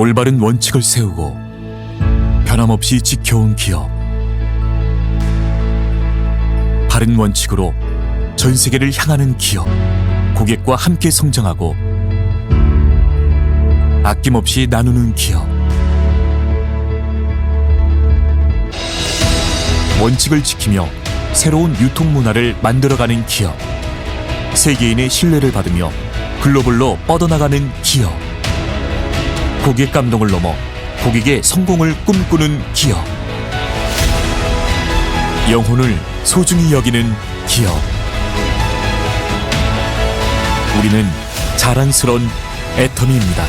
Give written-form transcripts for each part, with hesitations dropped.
올바른 원칙을 세우고 변함없이 지켜온 기업. 바른 원칙으로 전 세계를 향하는 기업. 고객과 함께 성장하고 아낌없이 나누는 기업. 원칙을 지키며 새로운 유통 문화를 만들어가는 기업. 세계인의 신뢰를 받으며 글로벌로 뻗어나가는 기업. 고객 감동을 넘어 고객의 성공을 꿈꾸는 기업. 영혼을 소중히 여기는 기업. 우리는 자랑스러운 애터미입니다.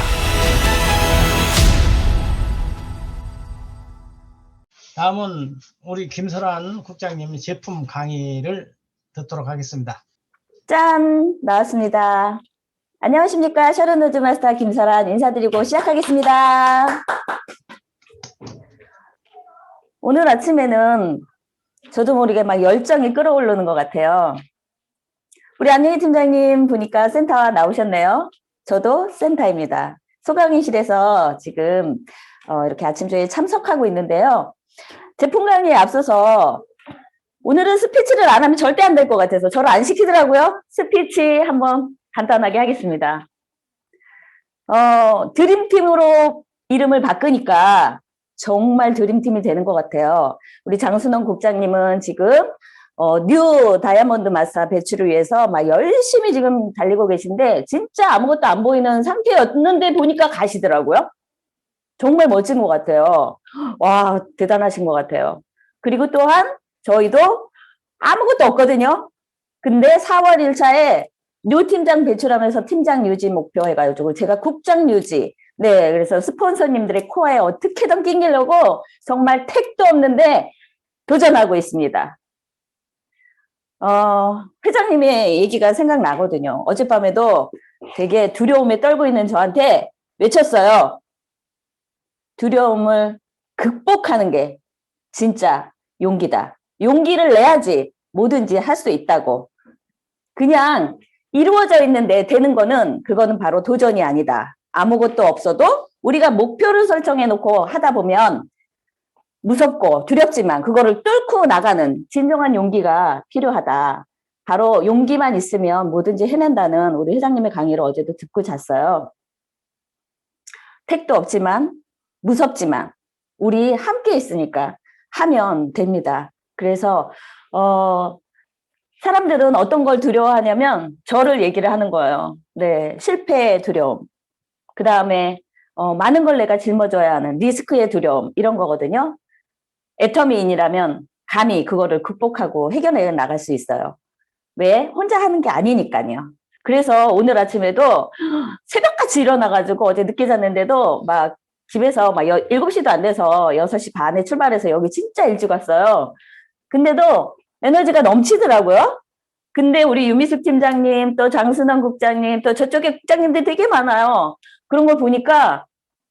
다음은 우리 김설환 국장님의 제품 강의를 듣도록 하겠습니다. 짠! 나왔습니다. 안녕하십니까. 셔런우드 마스터 김설환 인사드리고 시작하겠습니다. 오늘 아침에는 저도 모르게 막 열정이 끌어오르는 것 같아요. 우리 안녕희 팀장님 보니까 센터 나오셨네요. 저도 센터입니다. 소강의실에서 지금 이렇게 아침조에 참석하고 있는데요. 제품 강의에 앞서서 오늘은 스피치를 안 하면 절대 안 될 것 같아서 저를 안 시키더라고요. 스피치 한번 간단하게 하겠습니다. 드림팀으로 이름을 바꾸니까 정말 드림팀이 되는 것 같아요. 우리 장순원 국장님은 지금 뉴 다이아몬드 마사 배출을 위해서 막 열심히 지금 달리고 계신데 진짜 아무것도 안 보이는 상태였는데 보니까 가시더라고요. 정말 멋진 것 같아요. 와, 대단하신 것 같아요. 그리고 또한 저희도 아무것도 없거든요. 근데 4월 1차에 뉴 팀장 배출하면서 팀장 유지 목표 해가지고 제가 국장 유지. 네, 그래서 스폰서님들의 코어에 어떻게든 끼려고 정말 택도 없는데 도전하고 있습니다. 회장님의 얘기가 생각나거든요. 어젯밤에도 되게 두려움에 떨고 있는 저한테 외쳤어요. 두려움을 극복하는 게 진짜 용기다. 용기를 내야지 뭐든지 할 수 있다고. 그냥 이루어져 있는데 되는 거는 그거는 바로 도전이 아니다. 아무것도 없어도 우리가 목표를 설정해 놓고 하다 보면 무섭고 두렵지만 그거를 뚫고 나가는 진정한 용기가 필요하다. 바로 용기만 있으면 뭐든지 해낸다는 우리 회장님의 강의를 어제도 듣고 잤어요. 택도 없지만 무섭지만 우리 함께 있으니까 하면 됩니다. 그래서 사람들은 어떤 걸 두려워하냐면 저를 얘기를 하는 거예요. 네, 실패의 두려움. 그 다음에 많은 걸 내가 짊어져야 하는 리스크의 두려움 이런 거거든요. 애터미인이라면 감히 그거를 극복하고 해결해 나갈 수 있어요. 왜? 혼자 하는 게 아니니까요. 그래서 오늘 아침에도 새벽같이 일어나가지고 어제 늦게 잤는데도 막 집에서 막 7시도 안 돼서 6시 반에 출발해서 여기 진짜 일찍 왔어요. 근데도 에너지가 넘치더라고요. 근데 우리 유미숙 팀장님, 또 장순원 국장님, 또 저쪽에 국장님들 되게 많아요. 그런 걸 보니까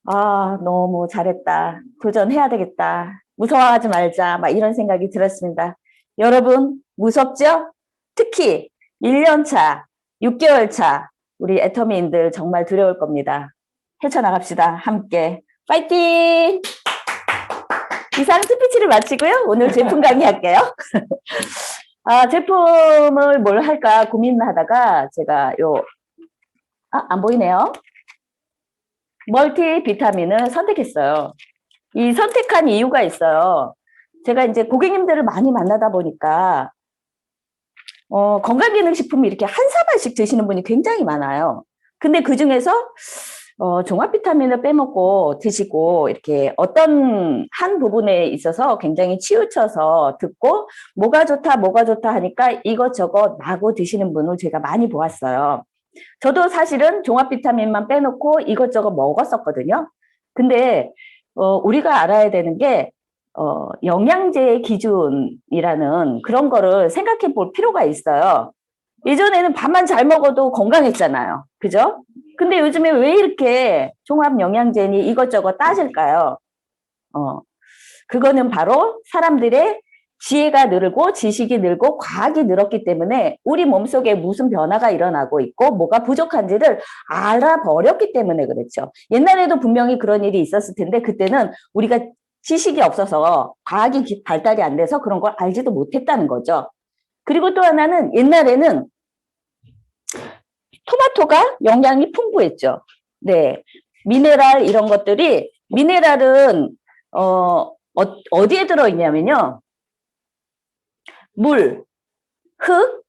아, 너무 잘했다. 도전해야 되겠다. 무서워하지 말자. 막 이런 생각이 들었습니다. 여러분 무섭죠? 특히 1년 차, 6개월 차 우리 애터미인들 정말 두려울 겁니다. 헤쳐나갑시다. 함께. 파이팅! 이상 스피치를 마치고요. 오늘 제품 강의할게요. 제품을 뭘 할까 고민하다가 제가 안 보이네요. 멀티 비타민을 선택했어요. 이 선택한 이유가 있어요. 제가 이제 고객님들을 많이 만나다 보니까 건강기능식품이 이렇게 한 사발씩 드시는 분이 굉장히 많아요. 근데 그 중에서 종합 비타민을 빼먹고 드시고 이렇게 어떤 한 부분에 있어서 굉장히 치우쳐서 듣고 뭐가 좋다 하니까 이것저것 마구 드시는 분을 제가 많이 보았어요. 저도 사실은 종합 비타민만 빼놓고 이것저것 먹었었거든요. 근데 우리가 알아야 되는 게 영양제의 기준이라는 그런 거를 생각해 볼 필요가 있어요. 예전에는 밥만 잘 먹어도 건강했잖아요. 그죠? 근데 요즘에 왜 이렇게 종합 영양제니 이것저것 따질까요? 그거는 바로 사람들의 지혜가 늘고 지식이 늘고 과학이 늘었기 때문에 우리 몸속에 무슨 변화가 일어나고 있고 뭐가 부족한지를 알아버렸기 때문에 그렇죠. 옛날에도 분명히 그런 일이 있었을 텐데 그때는 우리가 지식이 없어서 과학이 발달이 안 돼서 그런 걸 알지도 못했다는 거죠. 그리고 또 하나는 옛날에는 토마토가 영양이 풍부했죠. 네, 미네랄 이런 것들이 미네랄은 어디에 들어있냐면요. 물, 흙,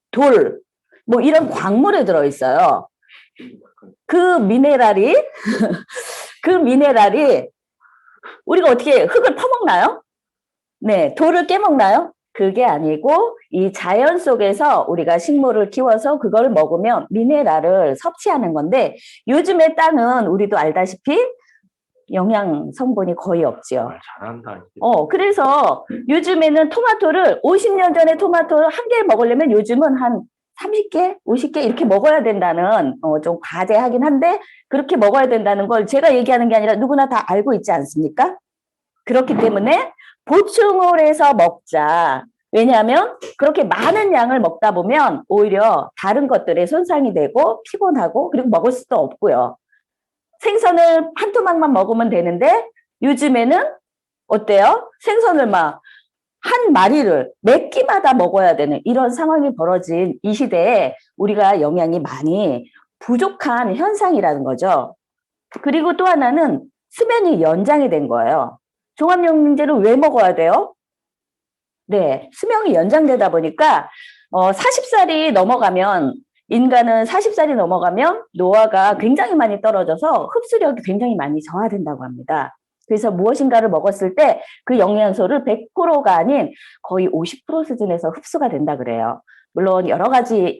돌, 뭐 이런 광물에 들어있어요. 그 미네랄이 그 미네랄이 우리가 어떻게 흙을 퍼먹나요? 네, 돌을 깨먹나요? 그게 아니고 이 자연 속에서 우리가 식물을 키워서 그걸 먹으면 미네랄을 섭취하는 건데 요즘의 땅은 우리도 알다시피 영양 성분이 거의 없죠. 잘한다. 그래서 요즘에는 토마토를 50년 전에 토마토를 한 개 먹으려면 요즘은 한 30개, 50개 이렇게 먹어야 된다는 좀 과대하긴 한데 그렇게 먹어야 된다는 걸 제가 얘기하는 게 아니라 누구나 다 알고 있지 않습니까? 그렇기 때문에 보충을 해서 먹자. 왜냐하면 그렇게 많은 양을 먹다 보면 오히려 다른 것들에 손상이 되고 피곤하고 그리고 먹을 수도 없고요. 생선을 한 토막만 먹으면 되는데 요즘에는 어때요? 생선을 막 한 마리를 몇 끼마다 먹어야 되는 이런 상황이 벌어진 이 시대에 우리가 영양이 많이 부족한 현상이라는 거죠. 그리고 또 하나는 수명이 연장이 된 거예요. 종합영양제를 왜 먹어야 돼요? 네, 수명이 연장되다 보니까 40살이 넘어가면 인간은 40살이 넘어가면 노화가 굉장히 많이 떨어져서 흡수력이 굉장히 많이 저하된다고 합니다. 그래서 무엇인가를 먹었을 때 그 영양소를 100%가 아닌 거의 50% 수준에서 흡수가 된다 그래요. 물론 여러 가지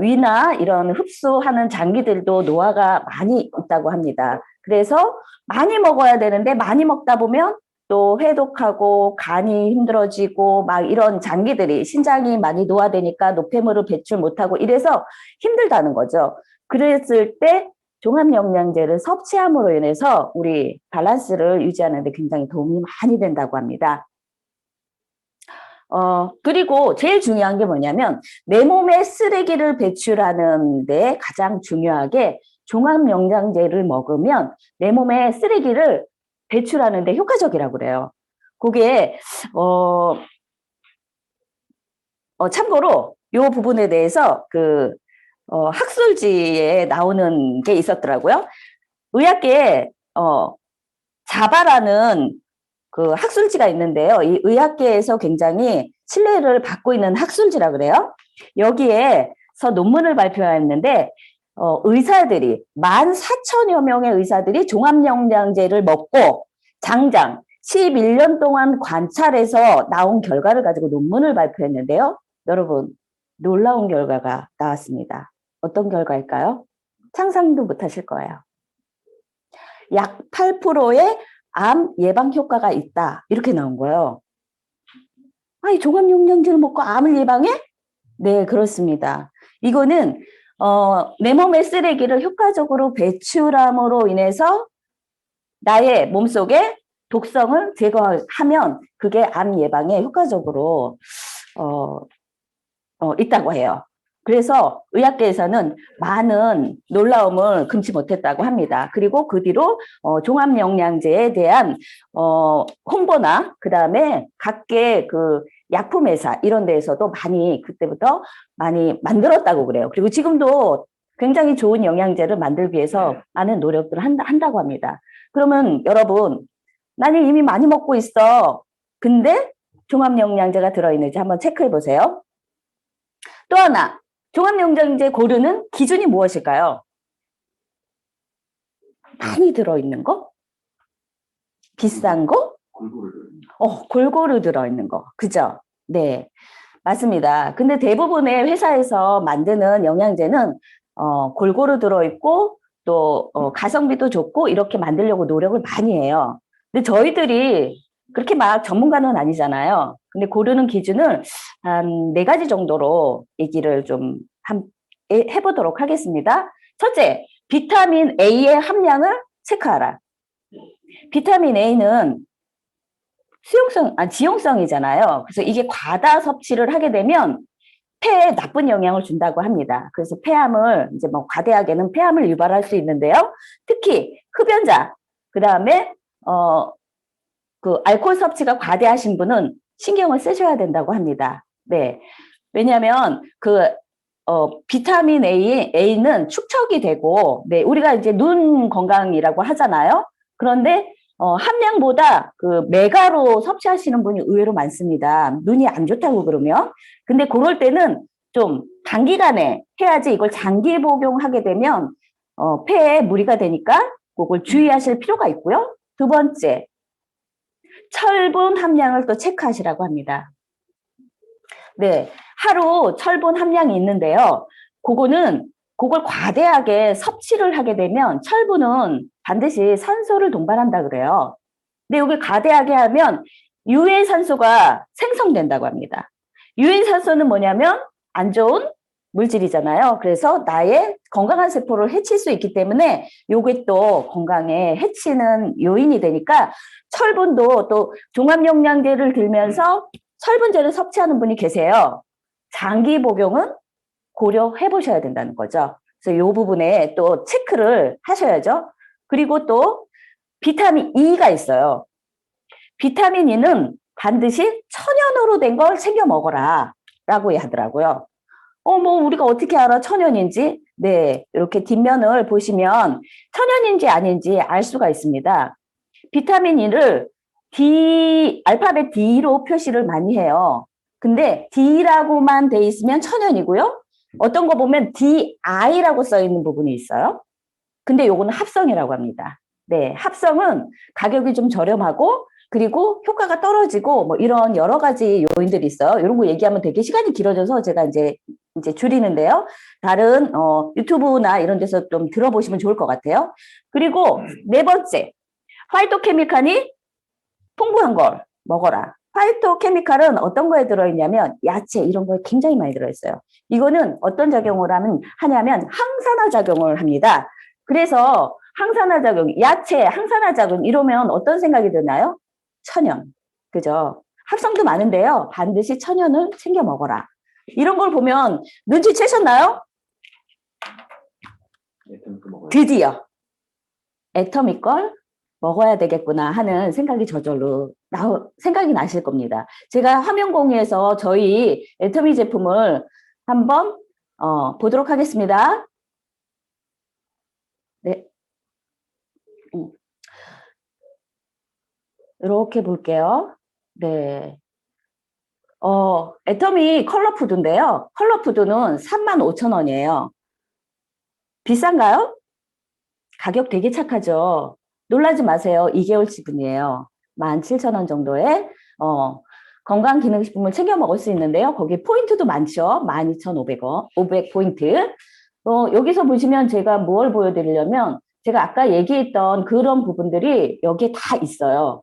위나 이런 흡수하는 장기들도 노화가 많이 있다고 합니다. 그래서 많이 먹어야 되는데 많이 먹다 보면 또 해독하고 간이 힘들어지고 막 이런 장기들이 신장이 많이 노화되니까 노폐물을 배출 못하고 이래서 힘들다는 거죠. 그랬을 때 종합영양제를 섭취함으로 인해서 우리 밸런스를 유지하는 데 굉장히 도움이 많이 된다고 합니다. 그리고 제일 중요한 게 뭐냐면 내 몸에 쓰레기를 배출하는 데 가장 중요하게 종합영양제를 먹으면 내 몸에 쓰레기를 배출하는 데 효과적이라고 그래요. 그게 참고로 이 부분에 대해서 학술지에 나오는 게 있었더라고요. 의학계에 자바라는 그 학술지가 있는데요. 이 의학계에서 굉장히 신뢰를 받고 있는 학술지라 그래요. 여기에서 논문을 발표했는데 의사들이 14,000여 명의 의사들이 종합영양제를 먹고 장장 11년 동안 관찰해서 나온 결과를 가지고 논문을 발표했는데요. 여러분 놀라운 결과가 나왔습니다. 어떤 결과일까요? 상상도 못하실 거예요. 약 8%의 암 예방 효과가 있다. 이렇게 나온 거예요. 아니, 종합영양제를 먹고 암을 예방해? 네, 그렇습니다. 이거는 내 몸의 쓰레기를 효과적으로 배출함으로 인해서 나의 몸속에 독성을 제거하면 그게 암 예방에 효과적으로 있다고 해요. 그래서 의학계에서는 많은 놀라움을 금치 못했다고 합니다. 그리고 그 뒤로 종합영양제에 대한 홍보나 그다음에 각계 그 약품회사 이런 데에서도 많이 그때부터 많이 만들었다고 그래요. 그리고 지금도 굉장히 좋은 영양제를 만들기 위해서 많은 노력들을 한다고 합니다. 그러면 여러분 나는 이미 많이 먹고 있어. 근데 종합영양제가 들어있는지 한번 체크해 보세요. 또 하나 종합영양제 고르는 기준이 무엇일까요? 많이 들어있는 거? 비싼 거? 골고루 들어있는 거. 그죠? 네, 맞습니다. 근데 대부분의 회사에서 만드는 영양제는 골고루 들어있고 또 가성비도 좋고 이렇게 만들려고 노력을 많이 해요. 근데 저희들이 그렇게 막 전문가는 아니잖아요. 근데 고르는 기준을 한 4가지 정도로 얘기를 좀 해보도록 하겠습니다. 첫째, 비타민 A의 함량을 체크하라. 비타민 A는 지용성이잖아요. 그래서 이게 과다 섭취를 하게 되면 폐에 나쁜 영향을 준다고 합니다. 그래서 폐암을 이제 뭐 과대하게는 폐암을 유발할 수 있는데요. 특히 흡연자, 그 다음에 그 알코올 섭취가 과대하신 분은 신경을 쓰셔야 된다고 합니다. 네, 왜냐하면 비타민 A는 축적이 되고, 네, 우리가 이제 눈 건강이라고 하잖아요. 그런데 함량보다 그 메가로 섭취하시는 분이 의외로 많습니다. 눈이 안 좋다고 그러면. 근데 그럴 때는 좀 단기간에 해야지 이걸 장기 복용하게 되면 폐에 무리가 되니까 그걸 주의하실 필요가 있고요. 두 번째, 철분 함량을 또 체크하시라고 합니다. 네, 하루 철분 함량이 있는데요. 그걸 과대하게 섭취를 하게 되면 철분은 반드시 산소를 동반한다 그래요. 근데 이걸 과대하게 하면 유해산소가 생성된다고 합니다. 유해산소는 뭐냐면 안 좋은 물질이잖아요. 그래서 나의 건강한 세포를 해칠 수 있기 때문에 이게 또 건강에 해치는 요인이 되니까 철분도 또 종합영양제를 들면서 철분제를 섭취하는 분이 계세요. 장기 복용은 고려해 보셔야 된다는 거죠. 그래서 이 부분에 또 체크를 하셔야죠. 그리고 또 비타민 E가 있어요. 비타민 E는 반드시 천연으로 된 걸 챙겨 먹어라 라고 하더라고요. 뭐 우리가 어떻게 알아 천연인지? 네, 이렇게 뒷면을 보시면 천연인지 아닌지 알 수가 있습니다. 비타민 E를 알파벳 D로 표시를 많이 해요. 근데 D라고만 돼 있으면 천연이고요. 어떤 거 보면 DI라고 써 있는 부분이 있어요. 근데 요거는 합성이라고 합니다. 네, 합성은 가격이 좀 저렴하고 그리고 효과가 떨어지고 뭐 이런 여러 가지 요인들이 있어요. 이런 거 얘기하면 되게 시간이 길어져서 제가 이제 줄이는데요. 다른 유튜브나 이런 데서 좀 들어보시면 좋을 것 같아요. 그리고 네 번째, 파이토케미칼이 풍부한 걸 먹어라. 파이토케미칼은 어떤 거에 들어있냐면 야채 이런 거에 굉장히 많이 들어있어요. 이거는 어떤 작용을 하냐면 항산화 작용을 합니다. 그래서 항산화 작용, 야채 항산화 작용 이러면 어떤 생각이 드나요? 천연, 그죠? 합성도 많은데요. 반드시 천연을 챙겨 먹어라. 이런 걸 보면 눈치채셨나요? 드디어 애터미 걸 먹어야 되겠구나 하는 생각이 저절로 생각이 나실 겁니다. 제가 화면 공유해서 저희 애터미 제품을 한번 보도록 하겠습니다. 네. 이렇게 볼게요. 네. 애터미 컬러푸드인데요. 컬러푸드는 35,000원이에요. 비싼가요? 가격 되게 착하죠. 놀라지 마세요. 2개월 지분이에요. 17,000원 정도의 건강기능식품을 챙겨 먹을 수 있는데요. 거기 포인트도 많죠. 12,500원, 500포인트. 여기서 보시면 제가 뭘 보여드리려면 제가 아까 얘기했던 그런 부분들이 여기에 다 있어요.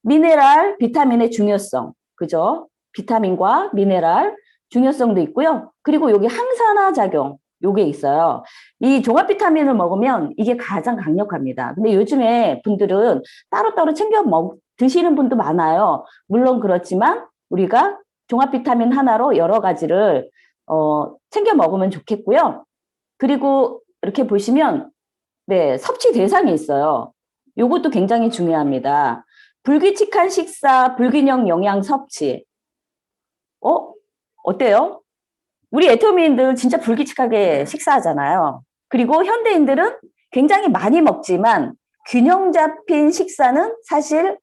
미네랄, 비타민의 중요성, 그죠? 비타민과 미네랄, 중요성도 있고요. 그리고 여기 항산화 작용, 요게 있어요. 이 종합 비타민을 먹으면 이게 가장 강력합니다. 근데 요즘에 분들은 따로따로 챙겨 드시는 분도 많아요. 물론 그렇지만 우리가 종합 비타민 하나로 여러 가지를 챙겨 먹으면 좋겠고요. 그리고 이렇게 보시면 네, 섭취 대상이 있어요. 요것도 굉장히 중요합니다. 불규칙한 식사, 불균형 영양 섭취. 어때요? 우리 애터미인들 진짜 불규칙하게 식사하잖아요. 그리고 현대인들은 굉장히 많이 먹지만 균형 잡힌 식사는 사실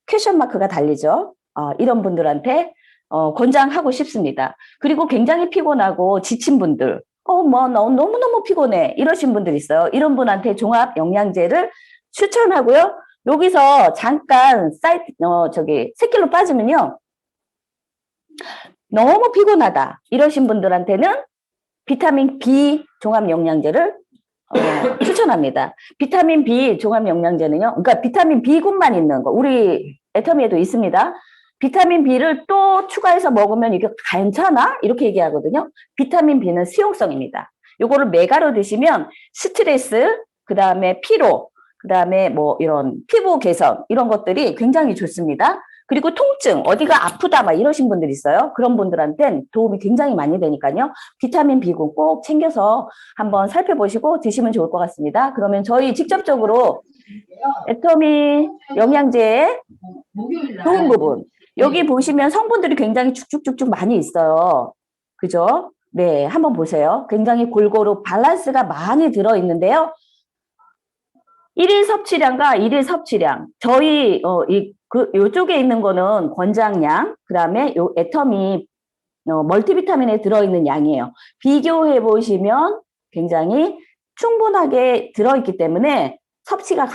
퀘션 마크가 달리죠. 이런 분들한테 권장하고 싶습니다. 그리고 굉장히 피곤하고 지친 분들, 너무너무 피곤해. 이러신 분들 있어요. 이런 분한테 종합 영양제를 추천하고요. 여기서 잠깐 샛길로 빠지면요. 너무 피곤하다. 이러신 분들한테는 비타민 B 종합 영양제를 추천합니다. 비타민 B 종합 영양제는요. 그러니까 비타민 B군만 있는 거. 우리 애터미에도 있습니다. 비타민 B를 또 추가해서 먹으면 이게 괜찮아? 이렇게 얘기하거든요. 비타민 B는 수용성입니다. 요거를 메가로 드시면 스트레스, 그 다음에 피로, 그다음에 뭐 이런 피부 개선 이런 것들이 굉장히 좋습니다. 그리고 통증, 어디가 아프다 막 이러신 분들 있어요. 그런 분들한테는 도움이 굉장히 많이 되니까요. 비타민 B군 꼭 챙겨서 한번 살펴보시고 드시면 좋을 것 같습니다. 그러면 저희 직접적으로 애터미 영양제의 좋은 부분. 여기 보시면 성분들이 굉장히 쭉쭉쭉쭉 많이 있어요. 그죠? 네, 한번 보세요. 굉장히 골고루 밸런스가 많이 들어있는데요. 일일 섭취량과 일일 섭취량. 저희, 요쪽에 있는 거는 권장량, 그 다음에 요 애터미, 멀티비타민에 들어있는 양이에요. 비교해 보시면 굉장히 충분하게 들어있기 때문에 섭취가,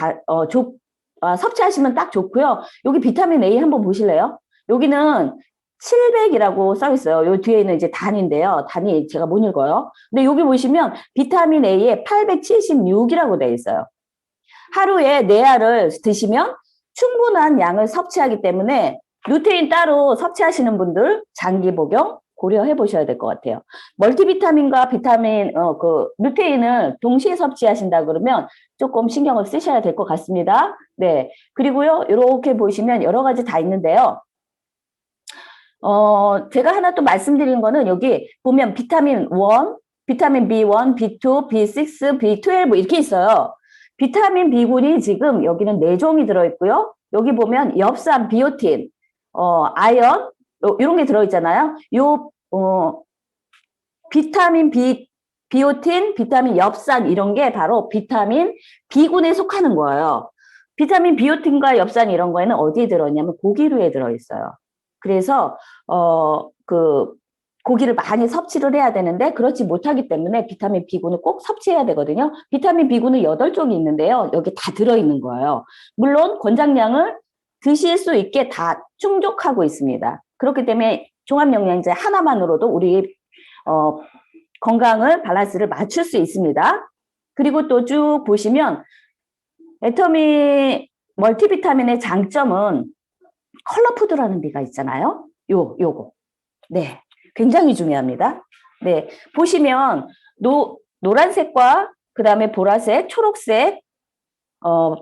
섭취하시면 딱 좋고요. 여기 비타민 A 한번 보실래요? 여기는 700이라고 써 있어요. 요 뒤에는 이제 단인데요. 단이 제가 못 읽어요. 근데 여기 보시면 비타민 A에 876이라고 되어 있어요. 하루에 4알을 드시면 충분한 양을 섭취하기 때문에 루테인 따로 섭취하시는 분들 장기 복용 고려해 보셔야 될 것 같아요. 멀티비타민과 비타민, 루테인을 동시에 섭취하신다 그러면 조금 신경을 쓰셔야 될 것 같습니다. 네. 그리고요, 이렇게 보시면 여러 가지 다 있는데요. 제가 하나 또 말씀드린 거는 여기 보면 비타민 1, 비타민 B1, B2, B6, B12 이렇게 있어요. 비타민 B군이 지금 여기는 4종이 들어있고요. 여기 보면 엽산, 비오틴, 아연, 이런 게 들어있잖아요. 비타민 비오틴, 비타민 엽산 이런 게 바로 비타민 B군에 속하는 거예요. 비타민 비오틴과 엽산 이런 거에는 어디에 들어있냐면 고기류에 들어있어요. 그래서 고기를 많이 섭취를 해야 되는데 그렇지 못하기 때문에 비타민 B군을 꼭 섭취해야 되거든요. 비타민 B군은 8종이 있는데요. 여기 다 들어있는 거예요. 물론 권장량을 드실 수 있게 다 충족하고 있습니다. 그렇기 때문에 종합영양제 하나만으로도 우리 건강을 밸런스를 맞출 수 있습니다. 그리고 또 쭉 보시면 애터미 멀티비타민의 장점은 컬러푸드라는 비가 있잖아요. 요거. 네. 굉장히 중요합니다. 네. 보시면 노란색과 그다음에 보라색, 초록색,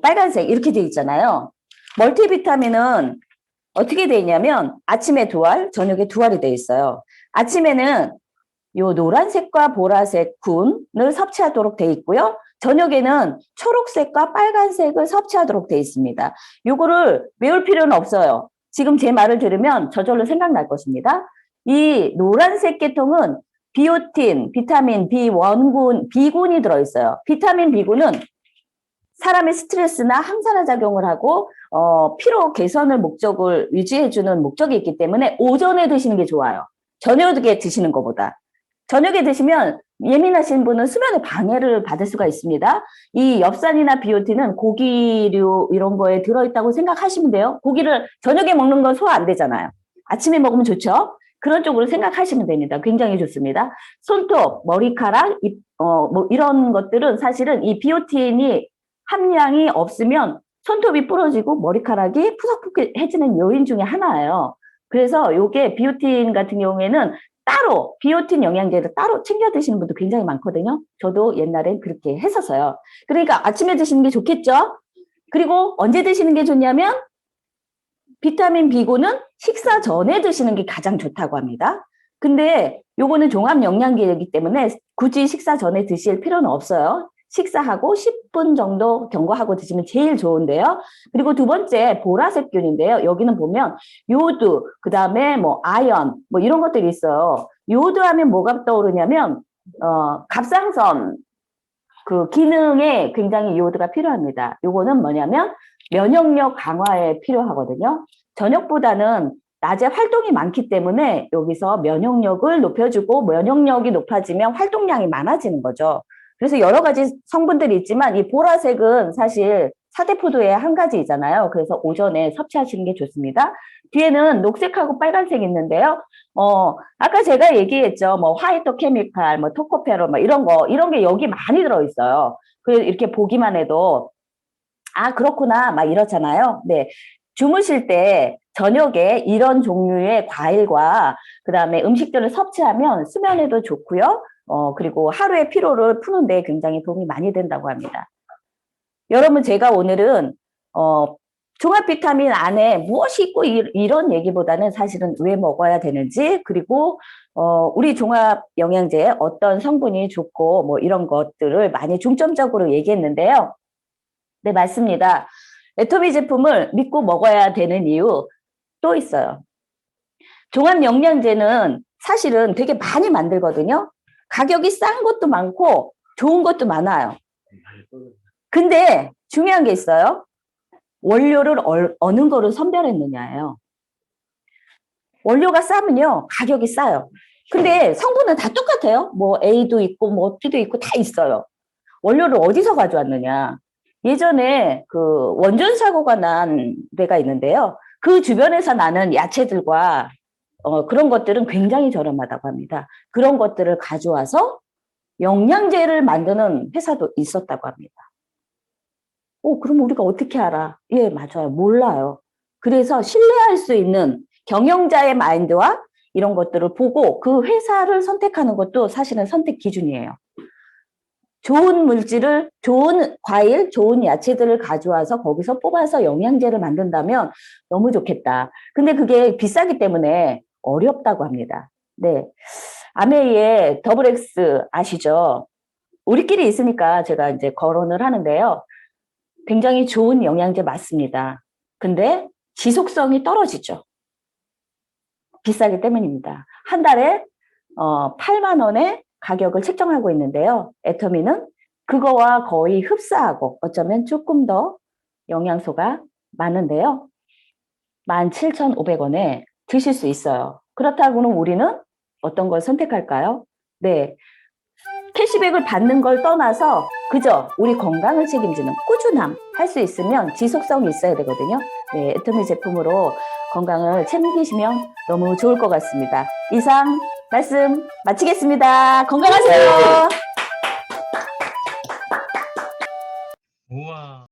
빨간색 이렇게 돼 있잖아요. 멀티비타민은 어떻게 돼 있냐면 아침에 2알, 저녁에 2알이 돼 있어요. 아침에는 요 노란색과 보라색 군을 섭취하도록 돼 있고요. 저녁에는 초록색과 빨간색을 섭취하도록 돼 있습니다. 요거를 외울 필요는 없어요. 지금 제 말을 들으면 저절로 생각날 것입니다. 이 노란색 계통은 비오틴, 비타민 B1군, B군이 들어있어요. 비타민 B군은 사람의 스트레스나 항산화 작용을 하고 피로 개선을 목적을 유지해주는 목적이 있기 때문에 오전에 드시는 게 좋아요. 저녁에 드시는 것보다. 저녁에 드시면 예민하신 분은 수면에 방해를 받을 수가 있습니다. 이 엽산이나 비오틴은 고기류 이런 거에 들어있다고 생각하시면 돼요. 고기를 저녁에 먹는 건 소화 안 되잖아요. 아침에 먹으면 좋죠. 그런 쪽으로 생각하시면 됩니다. 굉장히 좋습니다. 손톱, 머리카락, 뭐 이런 것들은 사실은 이 비오틴이 함량이 없으면 손톱이 부러지고 머리카락이 푸석푸석해지는 요인 중에 하나예요. 그래서 요게 비오틴 같은 경우에는 따로 비오틴 영양제를 따로 챙겨 드시는 분도 굉장히 많거든요. 저도 옛날엔 그렇게 했었어요. 그러니까 아침에 드시는 게 좋겠죠? 그리고 언제 드시는 게 좋냐면 비타민 B군은 식사 전에 드시는 게 가장 좋다고 합니다. 근데 요거는 종합 영양제이기 때문에 굳이 식사 전에 드실 필요는 없어요. 식사하고 10분 정도 경과하고 드시면 제일 좋은데요. 그리고 두 번째 보라색균인데요. 여기는 보면 요드, 그 다음에 뭐 아연, 뭐 이런 것들이 있어요. 요드 하면 뭐가 떠오르냐면 갑상선 그 기능에 굉장히 요드가 필요합니다. 요거는 뭐냐면 면역력 강화에 필요하거든요. 저녁보다는 낮에 활동이 많기 때문에 여기서 면역력을 높여주고 면역력이 높아지면 활동량이 많아지는 거죠. 그래서 여러 가지 성분들이 있지만 이 보라색은 사실 사대포도의 한 가지이잖아요. 그래서 오전에 섭취하시는 게 좋습니다. 뒤에는 녹색하고 빨간색이 있는데요. 아까 제가 얘기했죠. 뭐 화이트 케미칼, 뭐 토코페롤, 뭐 이런 게 여기 많이 들어있어요. 그래서 이렇게 보기만 해도 아, 그렇구나. 막 이렇잖아요. 네. 주무실 때 저녁에 이런 종류의 과일과 그다음에 음식들을 섭취하면 수면에도 좋고요. 그리고 하루의 피로를 푸는데 굉장히 도움이 많이 된다고 합니다. 여러분, 제가 오늘은 종합 비타민 안에 무엇이 있고 이런 얘기보다는 사실은 왜 먹어야 되는지, 그리고 우리 종합 영양제에 어떤 성분이 좋고 뭐 이런 것들을 많이 중점적으로 얘기했는데요. 네, 맞습니다. 애터미 제품을 믿고 먹어야 되는 이유 또 있어요. 종합 영양제는 사실은 되게 많이 만들거든요. 가격이 싼 것도 많고 좋은 것도 많아요. 근데 중요한 게 있어요. 원료를 어느 거를 선별했느냐예요. 원료가 싸면요, 가격이 싸요. 근데 성분은 다 똑같아요. 뭐 A도 있고 뭐 B도 있고 다 있어요. 원료를 어디서 가져왔느냐. 예전에 그 원전 사고가 난 데가 있는데요. 그 주변에서 나는 야채들과 그런 것들은 굉장히 저렴하다고 합니다. 그런 것들을 가져와서 영양제를 만드는 회사도 있었다고 합니다. 그럼 우리가 어떻게 알아? 예, 맞아요. 몰라요. 그래서 신뢰할 수 있는 경영자의 마인드와 이런 것들을 보고 그 회사를 선택하는 것도 사실은 선택 기준이에요. 좋은 물질을, 좋은 과일, 좋은 야채들을 가져와서 거기서 뽑아서 영양제를 만든다면 너무 좋겠다. 근데 그게 비싸기 때문에 어렵다고 합니다. 네. 아메이의 더블 X 아시죠? 우리끼리 있으니까 제가 이제 거론을 하는데요. 굉장히 좋은 영양제 맞습니다. 근데 지속성이 떨어지죠. 비싸기 때문입니다. 한 달에 8만 원의 가격을 책정하고 있는데요. 애터미는 그거와 거의 흡사하고 어쩌면 조금 더 영양소가 많은데요. 17,500원에 드실 수 있어요. 그렇다고는 우리는 어떤 걸 선택할까요? 네. 캐시백을 받는 걸 떠나서 그저 우리 건강을 책임지는 꾸준함 할 수 있으면 지속성이 있어야 되거든요. 네, 애터미 제품으로 건강을 챙기시면 너무 좋을 것 같습니다. 이상 말씀 마치겠습니다. 건강하세요. 우와.